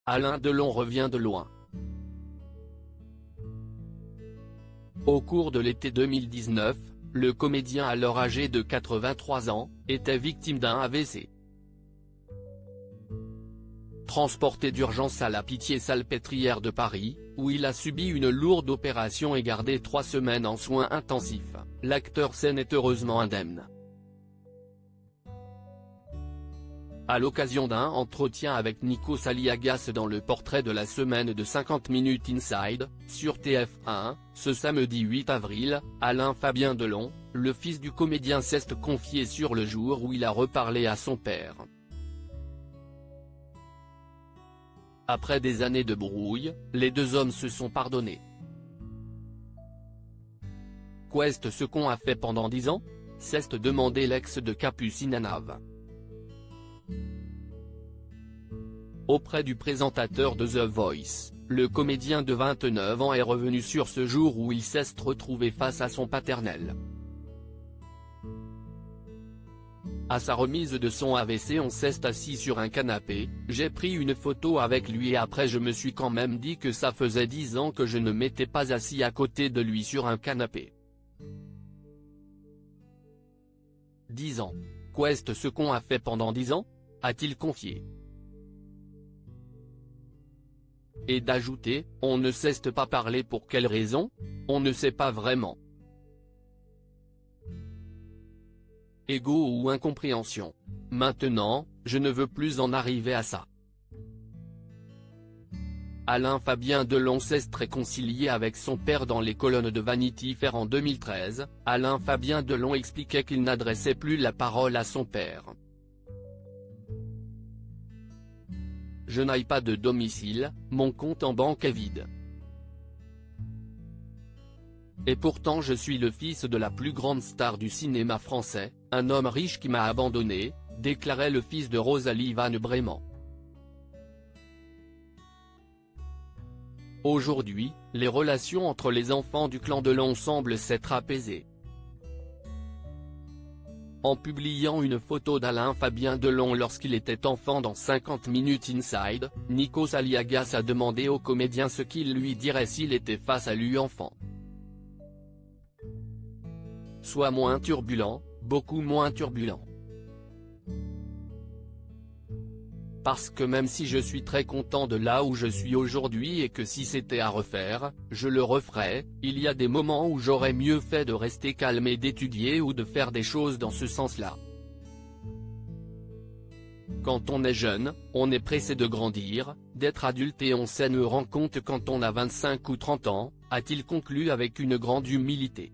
Alain Delon revient de loin. Au cours de l'été 2019, le comédien alors âgé de 83 ans, était victime d'un AVC. Transporté d'urgence à la Pitié-Salpêtrière de Paris, où il a subi une lourde opération et gardé 3 semaines en soins intensifs, l'acteur sain est heureusement indemne. À l'occasion d'un entretien avec Nikos Aliagas dans le portrait de la semaine de 50 Minutes Inside, sur TF1, ce samedi 8 avril, Alain Fabien Delon, le fils du comédien s'est confié sur le jour où il a reparlé à son père. Après des années de brouille, les deux hommes se sont pardonnés. Qu'est-ce ce qu'on a fait pendant 10 ans? s'est demandé l'ex de Capucine Anave. Auprès du présentateur de The Voice, le comédien de 29 ans est revenu sur ce jour où il s'est retrouvé face à son paternel. À sa remise de son AVC, on s'est assis sur un canapé, j'ai pris une photo avec lui et après je me suis quand même dit que ça faisait 10 ans que je ne m'étais pas assis à côté de lui sur un canapé. 10 ans. Qu'est-ce ce qu'on a fait pendant 10 ans? A-t-il confié. Et d'ajouter, on ne s'est pas parlé pour quelle raison? On ne sait pas vraiment. Ego ou incompréhension. Maintenant, je ne veux plus en arriver à ça. Alain Fabien Delon s'est réconcilié avec son père dans les colonnes de Vanity Fair en 2013, Alain Fabien Delon expliquait qu'il n'adressait plus la parole à son père. Je n'ai pas de domicile, mon compte en banque est vide. Et pourtant je suis le fils de la plus grande star du cinéma français, un homme riche qui m'a abandonné, déclarait le fils de Rosalie Van Breeman. Aujourd'hui, les relations entre les enfants du clan Delon semblent s'être apaisées. En publiant une photo d'Alain Fabien Delon lorsqu'il était enfant dans 50 Minutes Inside, Nikos Aliagas a demandé au comédien ce qu'il lui dirait s'il était face à lui enfant. Sois moins turbulent, beaucoup moins turbulent. Parce que même si je suis très content de là où je suis aujourd'hui et que si c'était à refaire, je le referais, il y a des moments où j'aurais mieux fait de rester calme et d'étudier ou de faire des choses dans ce sens-là. Quand on est jeune, on est pressé de grandir, d'être adulte et on se rend compte quand on a 25 ou 30 ans, a-t-il conclu avec une grande humilité.